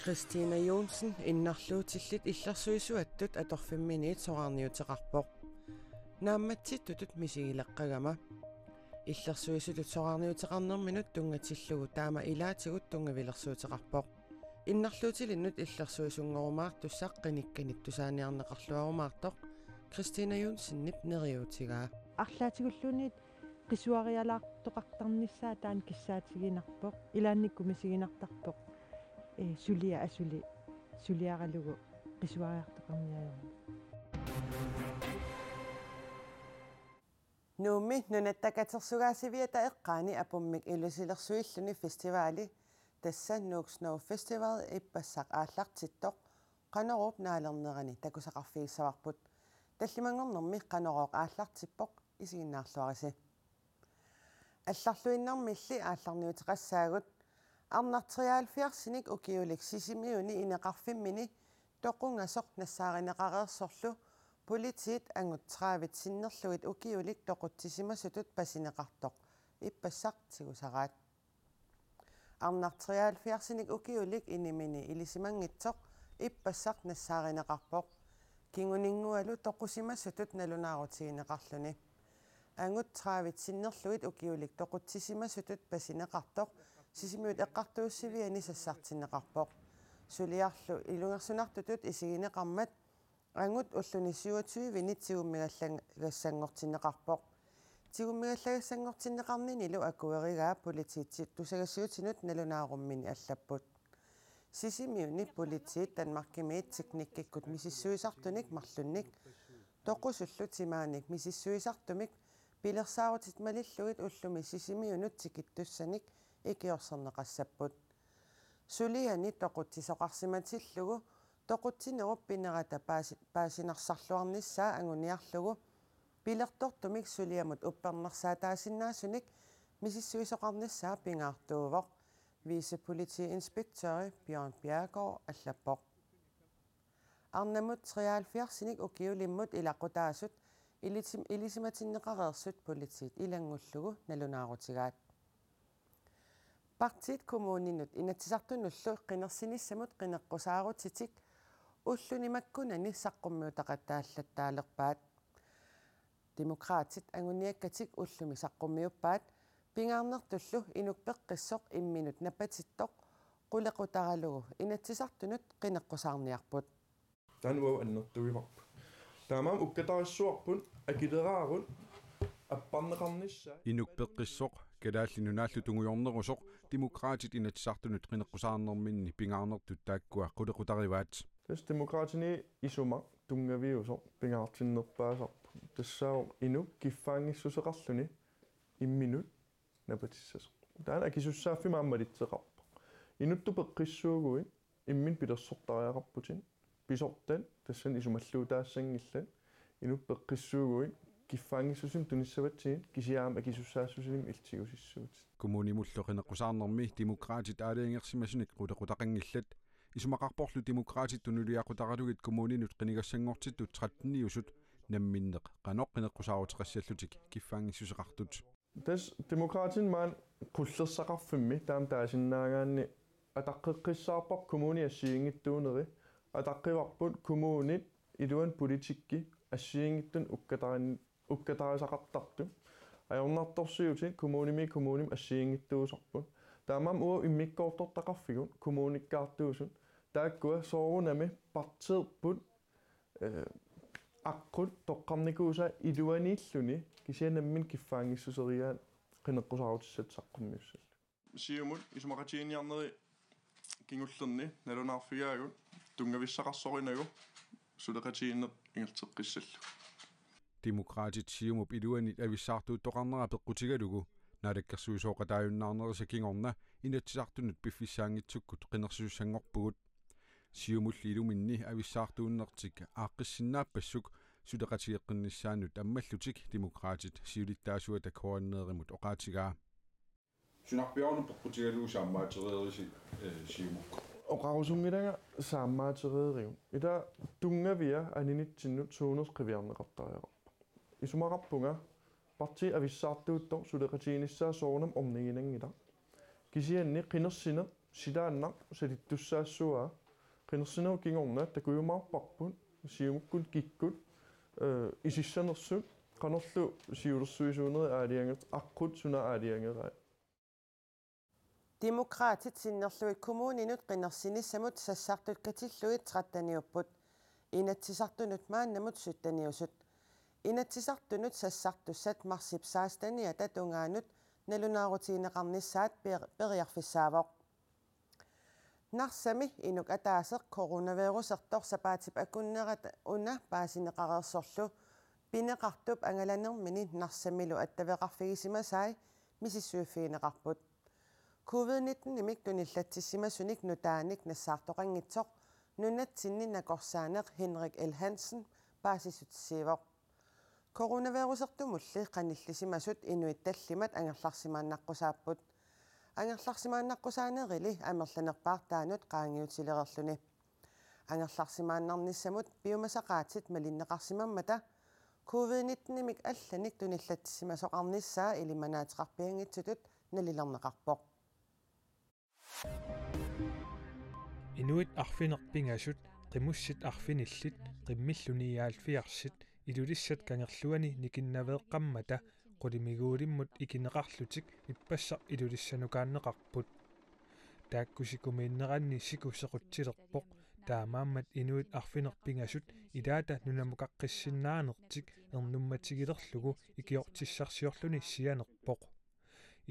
Christina Jonsen innarluutillit иллерсуисуаттут аторфиммини соорниутеқарпоқ наамматситтутут мисигилеққагама иллерсуисутут соорниутеқарнерминут тунгатиллугу таама илаатигут тунгавилерсуутеқарпоқ иннарлуутилиннут иллерсуисунгорумаар туссаққиникканит тусааниарнеқарлуарумаартоқ Christina Jonsen нип нериутигаа арлаатигуллуунит qisuarialaartoqartarnissaa taan kissaatiginarpoq ilaannikku misiginartarpoq sulia asuli suliaralugu qisuariartoqarniayorma nuummi nunattakatersugaasiviata eqqaani apummik ilusilersuilluni festivaali tassa Nuuksnau festival ippassaq aallartittoq qanorup naalernerani takusaqarfigissavarput таллимангорнэрми qanoroq aallartippoq isiginnaarluarisi алларлуиннэрмилли аалларниутеқассаагут арнартриаалфиарсиник укиулик сисимиуни инеқарфиммини тоқунгасоқ нассааринеқареерсорлу политиит ангутсраавит синнерлуит укиулик тоқутсисимасутут пасинеқартоқ иппассақ тигусараат арнартриаалфиарсиник укиулик инимини илисимангитсоқ иппассақ нассааринеқарпоқ кингунингуалу тоқусимасутут налунаарутигинеқарлуни ангутсраавит синнерлуит укиулик тоқутсисимасутут пасинеқартоқ сисимиут эққартууссивиани сассартинеқарпоқ сулиарлу илунгерсунартутут исигинеқармат ангут уллуни 27-вини тигуммигаллагассангортинеқарпоқ тигуммигаллагассангортинеқарнинилу акуеригаа политиитсит тусагассуутинут налунааруммини аллаппут сисимиуни политиит танмаркимиит тикниккиккут мисиссуисартуник марлунник тоқусуллу тимааник мисиссуисартумик пилерсаарутит малиллугит уллуми сисимиунут тикиттуссаник икиорсернеқассаппут сулиани тоқутсисоқарсиматиллугу тоқутсинеруп пинерата паасинарсарлуарниссаа ангуниарлугу пилертортумик сулиамут уппернерсаа таасиннаасуник мисиссуисоқарниссаа пингаартуувоқ вице-полити-инспектори Bjørn Bjerregaard аллаппоқ арнамут 73-синик укиулиммут илақутаасут илисиматиннеқареерсут политиит илангуллугу налунаарутигаат партиит коммуунинут инатсисартунуллу қинерсиниссамут қинеққусаарутитик уллунимаккунани саққуммиутақаттааллаттаалерпаат демократит ангуниаккатик уллуми саққуммиуппаат пингаарнертуллу инукпеққиссоқ имминут напатиттоқ қулеқутаралугу инатсисартунут қинеққусаарниарпут тануа аннертугиварпу таамаам уккатариссуарпун акилераарун аппарнеқарнissaa инукпеққиссоқ калааллинунааллу тунгуйорнерусоқ демократит инатсисартунут қинеққусаарнерминни пингаарнертут тааккуа қулеқутариваат тас демократини исума тунгавиусоқ пингаартиннерпаасарпу тассао ину киффаангиссусеқарлуни имминут напатиссасо таана акисуссааффи мааммалитсеқарпу инутту пеққиссуугуин иммин пилерсортариақарпутин писортан тассан исумаллуутаассангиллан инуппеққиссуугуин киффаангиссусим туниссаватсигин кисиаама акисуссаассусилим илтигусиссуут коммунимуллоқинеққусаарнерми демократит аалиангерсимасуник қулеқутақангиллат исумақарпорлу демократит тунулиақутаралугит коммунинут қинигассангортиттут 13-иусут намминнеқ қаноққинеққусаарутеқассаллутик киффаангиссусеқартут тас демократин маан пуллерсақарфимми таам таасиннаагаанни атаққеққиссаарпар коммуни ассиингиттуунери атаққиварпут коммунит илуан политикки ассиингиттун уккатарисақартарту аёрнарторсиутин коммуним ассиингиттуусарпут таамаам уа иммиккоортортақарфигун коммуниккаартуусун тааккуа соорунами партиерпут аққут тоққарникууса илуанииллуни кисианаммин киффаангиссусериаат қинеққусаарутиссат саққуммиуссаллу сиумут исумақатииниарнери кингуллерни налунаарфигаагут тунгависсақарсоринагу сулеқатииннеқ ингертеққиссаллу демократит сиумуп илуанит ависсаартуут тоқарнера пеққутигалугу наалаккерсуисооқатааюннаарнериса кингорна инатсисартунут пиффиссаангитсуккут қинерсуссангорпугут сиумулли илуминни ависсаартууннертик ааққиссиннааппассук сулеқатиеққиннissaанут аммаллутик демократит сиулиттаасуа такоаннееримут оқаатигаа сунарпиорну пеққутигалуусааммаатереериси сиумук оқарусуммилага сааммаатереериун ита тунгавиа анинитсиннут суунерқивиарнеқартариақарпа исумақарпунга парти ависсаартуутто сулеқатииниссаа соорнам орнигинангила кисианни қинерсине sidaanaq salittussaassuaa qinersinau kingorna takujumaarparpun siumukkun kikkut isissanersut qanerlu siulersuisuuneri aalianget aqqut suna aaliangeraa Demokraatit sinnerluit kommuninut qinersinissamut sassartut katilluit 13 inatsisartunut maannamut suttaniusut inatsisartunut sassartussat marsipsaastani atatungaanut nalunaarutiineqarnissaat periarfissaaavoq narsami inuk ataaseq coronavirusertor sapaatip akunnerat una paasineqarersorlu pineqartup angalanermini narsamilu attaveqarfigisimasai misissuuffiineqarput COVID-19 nimik tunillatissimasunik nutaanik nassaartoqangitsoq nunatsinni nakorsaaneq Henrik L. Hansen paasisutissiivoq coronavirusertumulli qanillisimasut inuittallimat angerlarsimaannaqqusaapput angerlarsimaannaqqusaanerili amerlanerpaartaanut qaangiutilererluni angerlarsimaannarnissamut piumasaqaatit malinneqarsimammata COVID-19 nimik allanik tunillattissimasoqarnissaa ilimanaatiqarpiangitsutut nalilerneqarpoq Inuit arfinerpingasut qimussit arfinillit qimmilluniaalfiarsit ilulissat kangerluani nikinnaveeqqammata qulimiguulimmut ikineqarlutik ippassaq ilulissanukaanneqarput taakkusikumiinneranni sikusequttilerpoq taamaammat inuit arfinerpingasut ilaata nunamukaqqissinaanertik ernummatigillerlugu ikiortissarsiorluni sianerpoq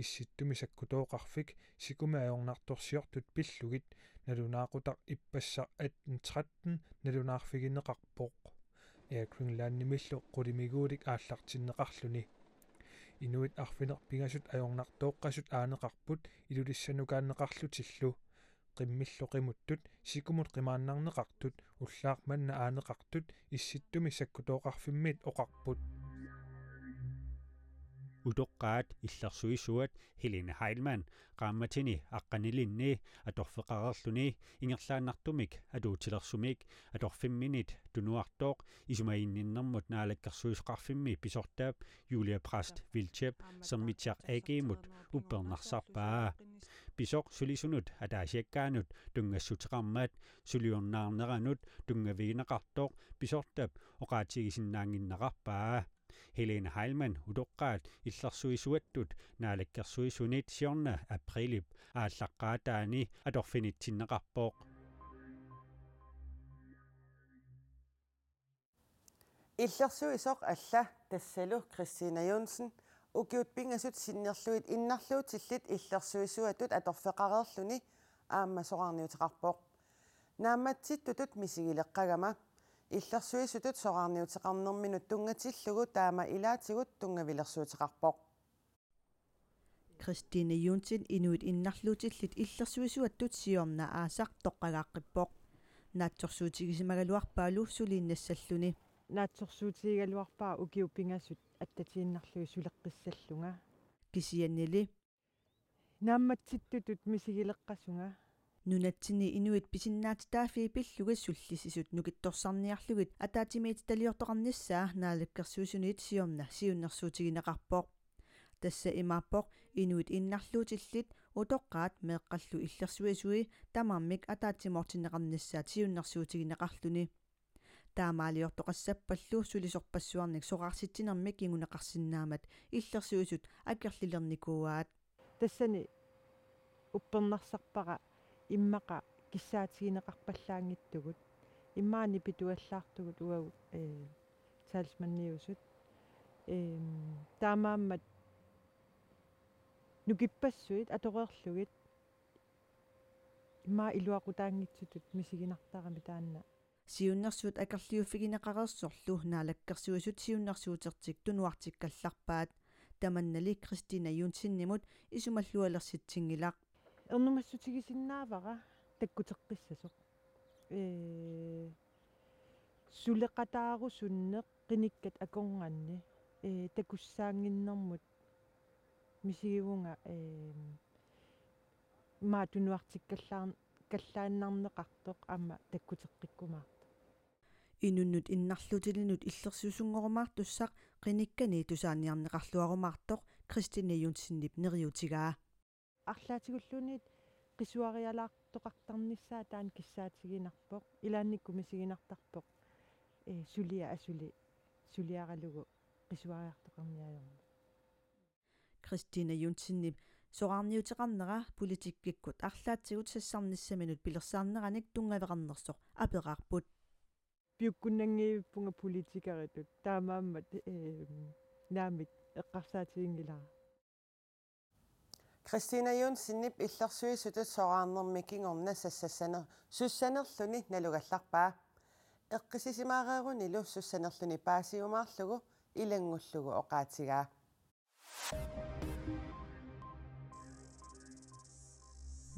исситтумисаккутооқарфик сикуми аёрнарторсиортут пиллугит налунаақутақ иппассақ ат 13 налунаарфигинеқарпоқ эаквинлааннимиллу қулимигуулик ааллартиннеқарлуни инуит арфинерпигасут аёрнартооққасут аанеқарпут илулиссанукааннеқарлутиллу қиммиллу қимуттут сикумут қимааннарнеқартут уллаақманна аанеқартут исситтуми саккутооқарфиммит оқарпут Udoqqaat illersuisuat Helene Heilmann qaammatini aqqanilinni atorfeqarerluni ingerlaannartumik atuutilersumik atorfimminit tunuartooq isumainninnermut naalakkersuisqarfimmi pisortaap Julia Prast Vilchep sermitiaq agiimut uppernarsarpaa pisoq sulisunut ataasiakkaanut tungassuteqarmaat suliornaarneranut tungavigineqartooq pisortaap oqaatigisinnaanginnaqarpaa Helene Heilmann udoqqaat illersuisuattut naalakkersuisunit siorna aprilip ааllaqqaataani atorfinitsinneqarpooq иллерсуисоқ алла тассалу Кристина Юнсен укиутпинgasut синнерлуит иннарлуутиллит иллерсуисуатут аторфеқарерлуни ааммасоқарниутеқарпоқ наамматситтутут мисигилеққагама иллерсуисутут соқарниутеқарнерминут тунгатиллугу таама илаатигут тунгавилерсуутеқарпоқ Кристина Юнсен инуит иннарлуутиллит иллерсуисуаттут сиорна аасақ тоққагааққиппоқ наатсорсуутигисимагалуарпаалу сулииннассаллуни наатсорсуутигигалуарпаа укиуппингасут аттатииннарлуи сулеққиссаллунга кисианнили наамматситтутут мисигилеққасунга нунатсини инуит писиннаатитаафи пиллугас суллисисут нукитторсарниарлугит атаатимиит талиортоқарниссаа наалаккерсуусунит сиорна сиуннерсуутигинеқарпоқ тасса имааппоқ инуит иннарлуутиллит утоққаат меэққаллу иллерсуисуи тамармик атаатимоортинеқарниссаат сиуннерсуутигинеқарлуни таамаалиортоқассаппаллу сулисорпассуарник соқарситсинермик кингунеқарсинаамат иллерсуисут акерлилерникууаат тассани уппернарсарпара иммақа киссаатигинеқарпаллаангиттугут иммаани питуаллаартугут уагу талисманниусут таамааммат нукиппассуит аторерлугит имма илуақутаангитсутут мисигинартарами таанна сиуннерсуут акерлиуффигинеқарерсорлу наалаккерсуисут сиуннерсуутертик тунуартиккалларпаат таманнали Кристина Юнсиннимут исумаллуалерситсингилақ эрнумассутигисиннаавара таккутеққиссасоқ сулеқатаарусуннеқ қиниккат акорнганни такуссаангиннэрмут мисигивунга маатунуартиккаллааннарнеқартоқ аама таккутеққиккумаарта инуннут иннарлутилинут иллерсуусунгорумаартуссақ қиниккани тусааниарнеқарлуарумаартоқ Кристина Юнсиннип нериутигаа арлаатигуллуунит qisuarialaartoqartarnissaa taan kissaatigинарпоq илаанникку мисигинартарпоq сулиа асули сулиаралугу qisuariartoqarniajorma Christina Junsinip soqarniuteqarnera politikkikkut арлаатсигут сассарниссаминут пилерсаарнераник тунгаверарнерсоq апераарпут пиуккуннангиивиппунга политикаритут таамааммат наамит эққарсаатигингилара Christina Junsinip иллерсуисутут соqaarnermi kingorna сассассанер суссанерлүни налугалларпаа эққисисимаареерунилу суссанерлүни паасиумаарлугу илангуллугу оqaатигаа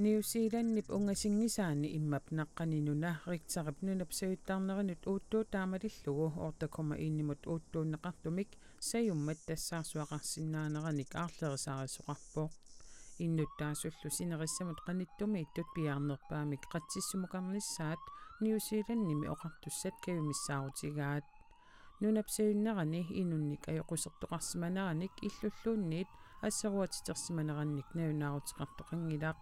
New Zealandnip ungasinggisaani immap naqqaninuna riktarip nunapsavittarnerinut uuttuu taamalillugu ortakomma innimut uuttuunneqartumik sajummat tassaarsuaqarsinnaanernik aarlerisaarisuqarpoq innuttaasullu sinerissamut qanittumiittut piaarnerpaamik qatsissumukarnissaat New Zealandnimi oqartussat kavimissaautigaat nunapsavunnerani inunnik ajoqusertoqarsimaneranik illulluunniit asseruatitersimanerannik naunaaruteqartoqangilaq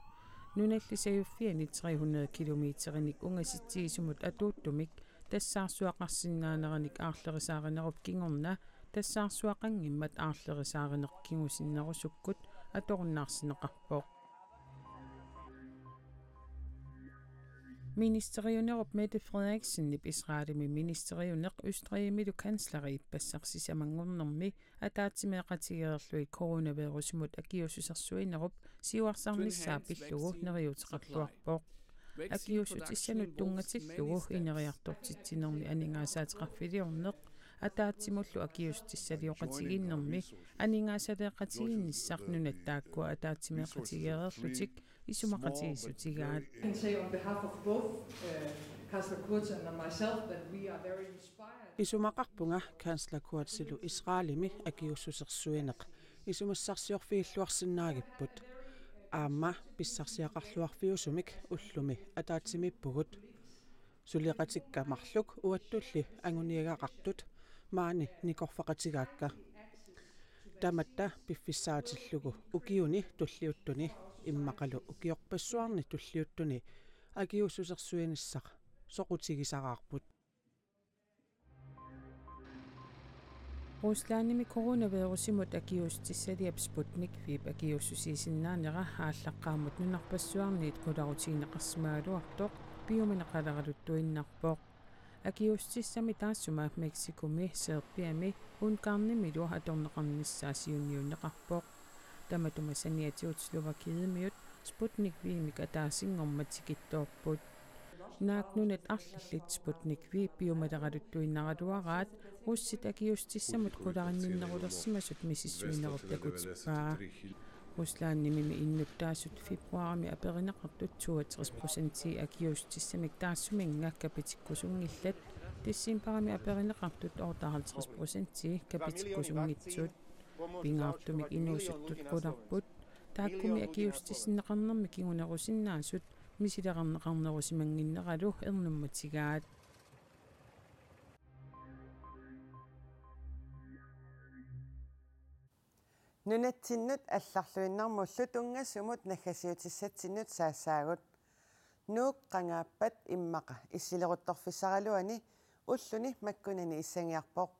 nunallisajuffiani 300 kilometerinik ungasittigisumut atuuttumik tassaarsuaqarsinnaanernik aarlerisaarenerup kingorna tassaarsuaqangimmat aarlerisaareneqkingusinnerusukkut atorunnaarsineqarpoq Ministeriunerup Mette Frederiksen Israelimi ministeriuneq Østrigimilu kansleri ippassarsisamangornermi ataatimeeqatigererlui coronavirusumut akiussusersuinerup siuarsarnissaa pillugu neriuteqarluarpoq akiussut issanut tungatillugu ineriartortitsinermi aningaasaateqarfiliorneq ataatsimullu akiustissaliuqatiginnermi aningaasaleeqatiginnissaq nunattaakkua ataatimeeqatigererlutik isumaqatigisutigaat Isumaqarpunga kansler Kurtsilu Israelimi akiussusersuineq isumassarsiorfiilluarsinnaagipput aamma pissarsiaqarluarfiusumik ullumi ataatsimippugut suliqatikkamarluk uattulli anguniagaqartut maani nikorfaqatigaakka tamatta piffissaatillugu ukiuni tulliuttuni immaqalu ukiorpassuarni tulliuttuni akiussusersuinissaq soqutigisaraarput Ruslanimi coronavirusimut akiustissaliap Sputnik V akiussusiisinnaanera ааllaqqaamut nunarpassuarniit qularutiineqarsimaaluartoq piumineqaleraluttuinnarpoq akiustissami taassuma Meksikumi Serbiami Ungarnimilu atorneqarnissaasiuniunneqarpoq tamatumasaniatiut Slovakiimiut Sputnik V-mik ataasingormatikittoorput naaknunat arlallit Sputnik V piumaleraluttuinnaraluaraat russit akiustissamut qularinninnerulersimasut misissuinerup takutippaa Ruslanimimi innuttaasut februarimi aperineqartut 62% akiustissamik taassuminga kapitikkusungillat tissimparami aperineqartut 58% kapitikkusungitsut pingaartumik inuusuttut qularput taakkumi akiustissinneqarnermi kingunerusinnaasut misileqarneqarnerusimanginneralu ernummatigaat Nunattinnut алларлуиннармуллут унгассумут наггасиутиссатсиннут саассаагут нуук qangaappat иммаqa иссилерутторфиссаралуани уллуни маккунани иссангиарпоқ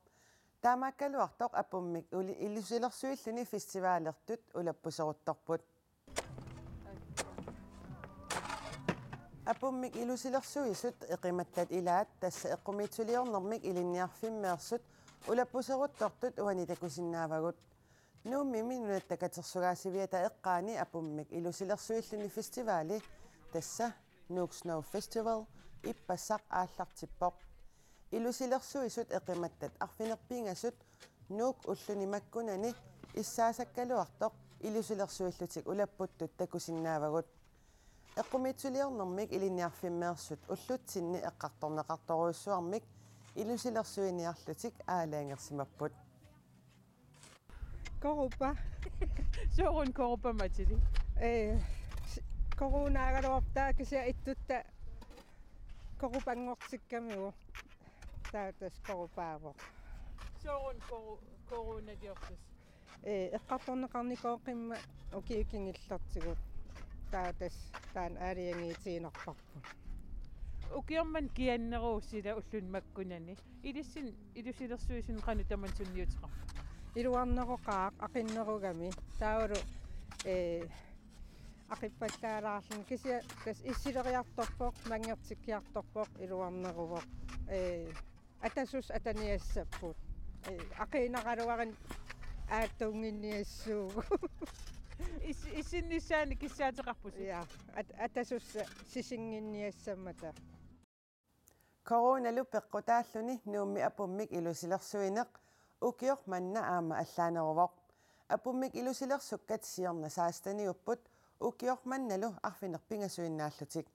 таамааккалуартоқ апуммик илусилерсуиллуни фестиваалертут улаппусерутторпут апуммик илусилерсуисут эқиматтат илаат тасса эққумитсулиорнэрмик илинниарфиммеерсут улаппусеруттортут уани такусиннаавагут нууммими нунаттакатерсугаасивиата эққаани апуммик илусилерсуиллуни фестиваали тасса Nuuk Snow Festival иппассақ ааллартиппоқ илусилерсуисут эқиматтат арфинерпингасут нуук уллуни маккунани иссаасаккалуартоқ илусилерсуиллутик улаппуттут такусиннаавагут эққумитсулиорнэрмик илинниарфиммеерсут уллутсинни эққарторнеқарторуйссуармик илусилерсуиниарлутик аалаангерсимаппут Korupa. soorun korupa matili Koronaagalortaa kisia ittutta korupangortikkamiu taatas korupaavo soorun korunadiortus eqqartorneqarnikooqimma ukiukingillertigut taatas taan aaliangiitiinerparput ukiorman kianneruussila ullun makkunani ilusilersuisun qanu taman sunniuteqar iluarneroqaaq aqinnerugami taulu aqippattaalaarlun kisia kas issileriartorpoq mangertikkiartorpoq iluarneruvoq atasus ataniassapput aqiinaqaluarin aattuunginniassuugu issinnissaani kissaateqarpus ja atasus sisinginniassammata Coronalu peqqutaalluni nuummi apummik ilusilersuineq ukior manna aama allaaneruvoq apummik ilusilersukkat siorna saastaniupput ukior mannalu arfinerpingasuinnaallutik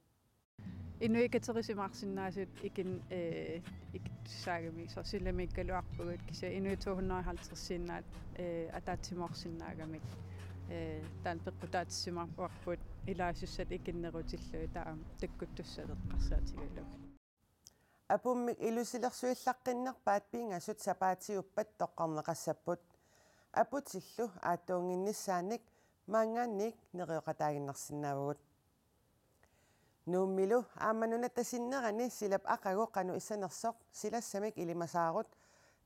Inuikaterisimaqsinnaasut ikitsaagami sorsillamikkaluarpugut kisa inuituhunnerhaltersiinnaat ataatsimorsinnaagamik taan peqqutaatissimarpuarput ilaasussat ikinnerutillui taam takkuttussaleqqarsaatigallu apummik ilusilersuillaqqinnerpaat piingasut sapaatiuppat toqqarneqassapput aputillu aattuunginnissaannik maangaannik neqioqataaginnersinnaavugut nuummilu aammanuna tasinnerani silap aqagu qanu issanersoq silassamik ilimasaarut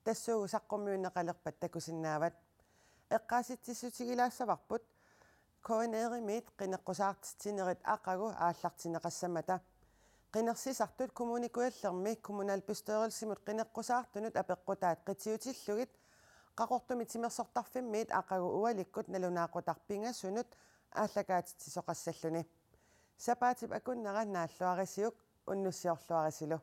tassuugu saqqummiunneqalerpat takusinnaavat eqqaasitsissutigilaassavarput koineerimiit qineqqusaartitinerit aqagu aallartineqassamata qinersisartut kommunikuallermi kommunalpistoerilsimut qineqqusaartunut apeqqutaat qitiutillugit qaqortumi timersortarfimmiit aqagu ualikkut nalunaaqqutarpingasunut aallakaatittisoqassalluni sapaatip akunnera naalluarisiuk unnussiorluarisilu